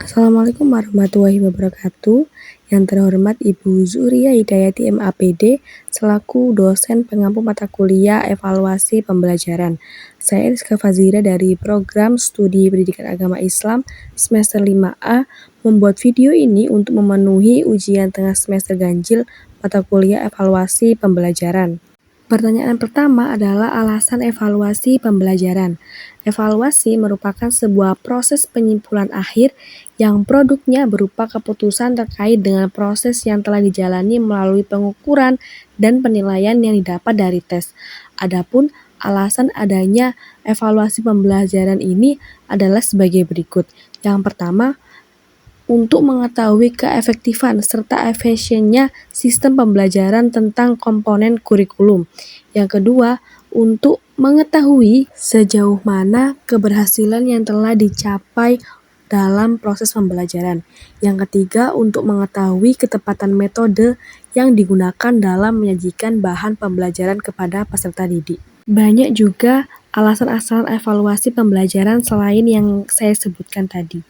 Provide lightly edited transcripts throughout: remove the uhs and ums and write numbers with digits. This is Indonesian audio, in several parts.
Assalamualaikum warahmatullahi wabarakatuh. Yang terhormat Ibu Zuhriya Hidayati MAPD selaku dosen pengampu mata kuliah evaluasi pembelajaran. Saya Rizka Fazira dari program studi pendidikan agama Islam semester 5A membuat video ini untuk memenuhi ujian tengah semester ganjil mata kuliah evaluasi pembelajaran. Pertanyaan pertama adalah alasan evaluasi pembelajaran. Evaluasi merupakan sebuah proses penyimpulan akhir yang produknya berupa keputusan terkait dengan proses yang telah dijalani melalui pengukuran dan penilaian yang didapat dari tes. Adapun alasan adanya evaluasi pembelajaran ini adalah sebagai berikut. Yang pertama, untuk mengetahui keefektifan serta efisiennya sistem pembelajaran tentang komponen kurikulum. Yang kedua, untuk mengetahui sejauh mana keberhasilan yang telah dicapai dalam proses pembelajaran. Yang ketiga, untuk mengetahui ketepatan metode yang digunakan dalam menyajikan bahan pembelajaran kepada peserta didik. Banyak juga alasan-alasan evaluasi pembelajaran selain yang saya sebutkan tadi.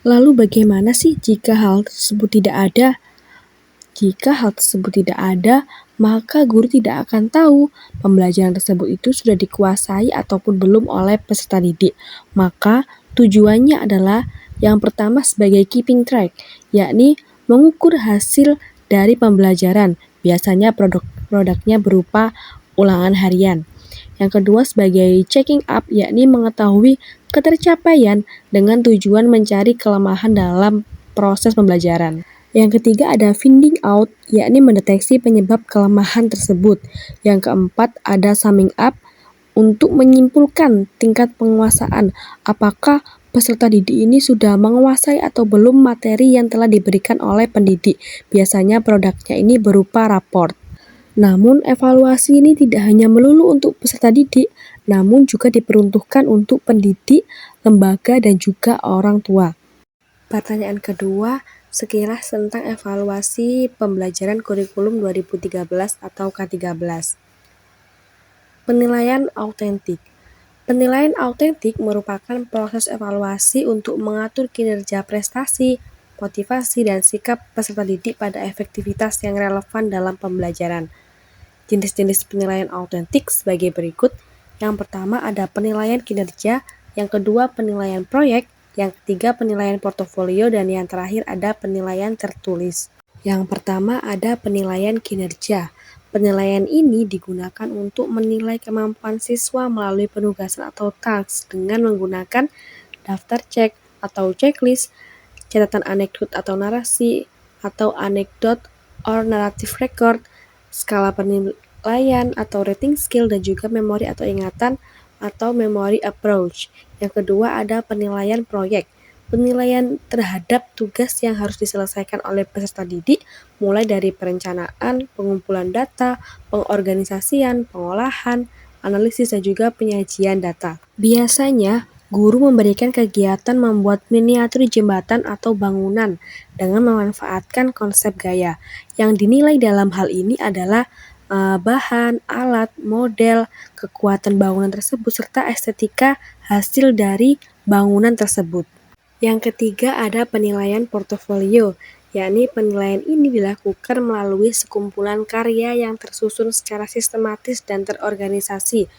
Lalu bagaimana sih jika hal tersebut tidak ada? Jika hal tersebut tidak ada, maka guru tidak akan tahu pembelajaran tersebut itu sudah dikuasai ataupun belum oleh peserta didik. Maka tujuannya adalah yang pertama sebagai keeping track, yakni mengukur hasil dari pembelajaran. Biasanya produknya berupa ulangan harian. Yang kedua sebagai checking up, yakni mengetahui ketercapaian dengan tujuan mencari kelemahan dalam proses pembelajaran. Yang ketiga ada finding out, yakni mendeteksi penyebab kelemahan tersebut. Yang keempat ada summing up, untuk menyimpulkan tingkat penguasaan. Apakah peserta didik ini sudah menguasai atau belum materi yang telah diberikan oleh pendidik. Biasanya produknya ini berupa raport. Namun, evaluasi ini tidak hanya melulu untuk peserta didik, namun juga diperuntukkan untuk pendidik, lembaga, dan juga orang tua. Pertanyaan kedua, sekilas tentang evaluasi pembelajaran kurikulum 2013 atau K13. Penilaian autentik. Penilaian autentik merupakan proses evaluasi untuk mengatur kinerja prestasi, motivasi, dan sikap peserta didik pada efektivitas yang relevan dalam pembelajaran. Jenis-jenis penilaian autentik sebagai berikut. Yang pertama ada penilaian kinerja, yang kedua penilaian proyek, yang ketiga penilaian portofolio, dan yang terakhir ada penilaian tertulis. Yang pertama ada penilaian kinerja. Penilaian ini digunakan untuk menilai kemampuan siswa melalui penugasan atau task dengan menggunakan daftar cek atau checklist, catatan anekdot atau narasi, atau anekdot or narrative record, skala penilaian atau rating skill, dan juga memori atau ingatan atau memory approach. Yang kedua ada penilaian proyek. Penilaian terhadap tugas yang harus diselesaikan oleh peserta didik, mulai dari perencanaan, pengumpulan data, pengorganisasian, pengolahan, analisis, dan juga penyajian data. Biasanya, guru memberikan kegiatan membuat miniatur jembatan atau bangunan dengan memanfaatkan konsep gaya. Yang dinilai dalam hal ini adalah bahan, alat, model, kekuatan bangunan tersebut, serta estetika hasil dari bangunan tersebut. Yang ketiga ada penilaian portofolio, yakni penilaian ini dilakukan melalui sekumpulan karya yang tersusun secara sistematis dan terorganisasi,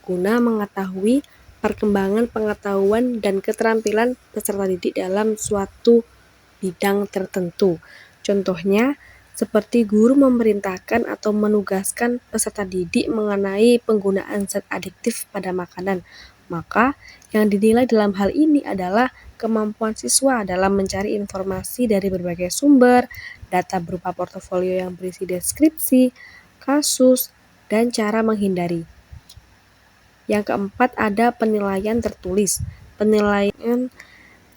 guna mengetahui perkembangan pengetahuan dan keterampilan peserta didik dalam suatu bidang tertentu. Contohnya, seperti guru memerintahkan atau menugaskan peserta didik mengenai penggunaan zat adiktif pada makanan. Maka, yang dinilai dalam hal ini adalah kemampuan siswa dalam mencari informasi dari berbagai sumber, data berupa portofolio yang berisi deskripsi, kasus, dan cara menghindari. Yang keempat ada penilaian tertulis. Penilaian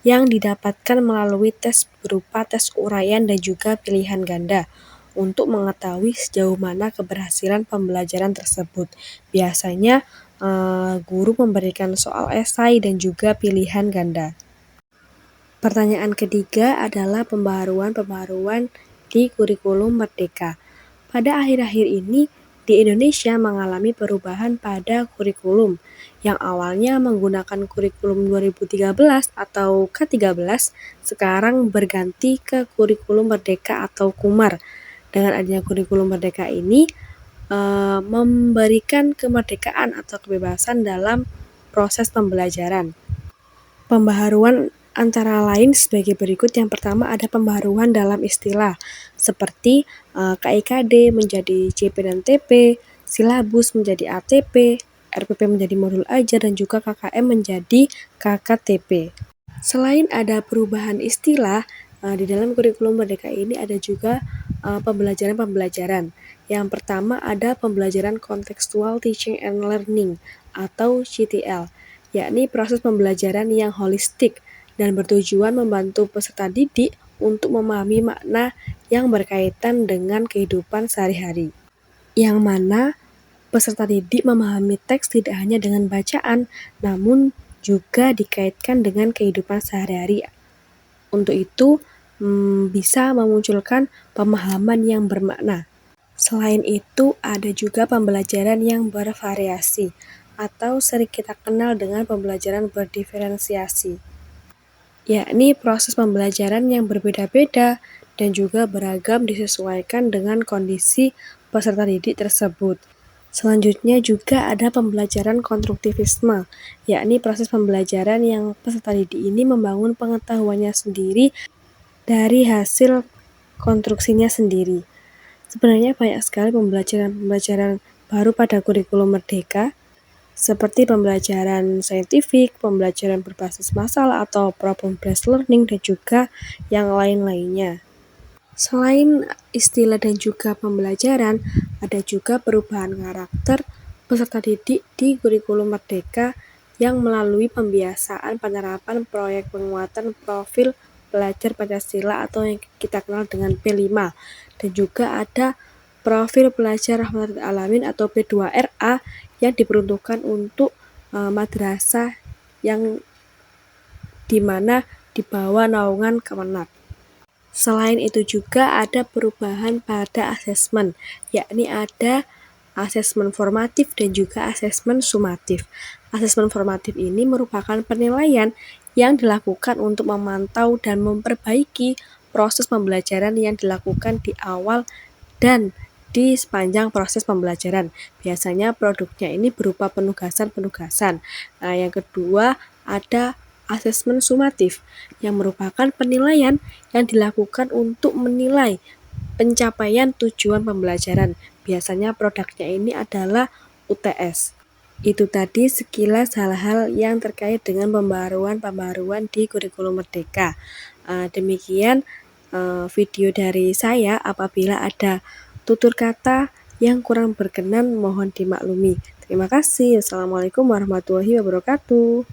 yang didapatkan melalui tes berupa tes uraian dan juga pilihan ganda untuk mengetahui sejauh mana keberhasilan pembelajaran tersebut. Biasanya guru memberikan soal esai dan juga pilihan ganda. Pertanyaan ketiga adalah pembaharuan di kurikulum Merdeka. Pada akhir-akhir ini, di Indonesia mengalami perubahan pada kurikulum, yang awalnya menggunakan kurikulum 2013 atau K13, sekarang berganti ke kurikulum Merdeka atau Kumar. Dengan adanya kurikulum Merdeka ini, memberikan kemerdekaan atau kebebasan dalam proses pembelajaran. Pembaharuan antara lain sebagai berikut. Yang pertama ada pembaharuan dalam istilah, seperti KIKD menjadi CP dan TP, silabus menjadi ATP, RPP menjadi modul ajar, dan juga KKM menjadi KKTP. Selain ada perubahan istilah, di dalam kurikulum Merdeka ini ada juga pembelajaran-pembelajaran. Yang pertama ada pembelajaran Contextual Teaching and Learning atau CTL, yakni proses pembelajaran yang holistik dan bertujuan membantu peserta didik untuk memahami makna yang berkaitan dengan kehidupan sehari-hari. Yang mana peserta didik memahami teks tidak hanya dengan bacaan, namun juga dikaitkan dengan kehidupan sehari-hari. Untuk itu, bisa memunculkan pemahaman yang bermakna. Selain itu, ada juga pembelajaran yang bervariasi, atau sering kita kenal dengan pembelajaran berdiferensiasi, yakni proses pembelajaran yang berbeda-beda dan juga beragam disesuaikan dengan kondisi peserta didik tersebut. Selanjutnya juga ada pembelajaran konstruktivisme, yakni proses pembelajaran yang peserta didik ini membangun pengetahuannya sendiri dari hasil konstruksinya sendiri. Sebenarnya banyak sekali pembelajaran baru pada kurikulum Merdeka, seperti pembelajaran saintifik, pembelajaran berbasis masalah atau problem-based learning, dan juga yang lain-lainnya. Selain istilah dan juga pembelajaran, ada juga perubahan karakter peserta didik di kurikulum Merdeka yang melalui pembiasaan penerapan proyek penguatan profil pelajar Pancasila atau yang kita kenal dengan P5, dan juga ada profil pelajar Rahmatul Alamin atau P2RA yang diperuntukkan untuk madrasah yang dimana di bawah naungan Kemenak. Selain itu juga ada perubahan pada asesmen, yakni ada asesmen formatif dan juga asesmen sumatif. Asesmen formatif ini merupakan penilaian yang dilakukan untuk memantau dan memperbaiki proses pembelajaran yang dilakukan di awal dan di sepanjang proses pembelajaran. Biasanya produknya ini berupa penugasan-penugasan. Nah, yang kedua ada asesmen sumatif, yang merupakan penilaian yang dilakukan untuk menilai pencapaian tujuan pembelajaran. Biasanya produknya ini adalah UTS. Itu tadi sekilas hal-hal yang terkait dengan pembaharuan di kurikulum Merdeka. Demikian video dari saya. Apabila ada tutur kata yang kurang berkenan, mohon dimaklumi. Terima kasih. Assalamualaikum warahmatullahi wabarakatuh.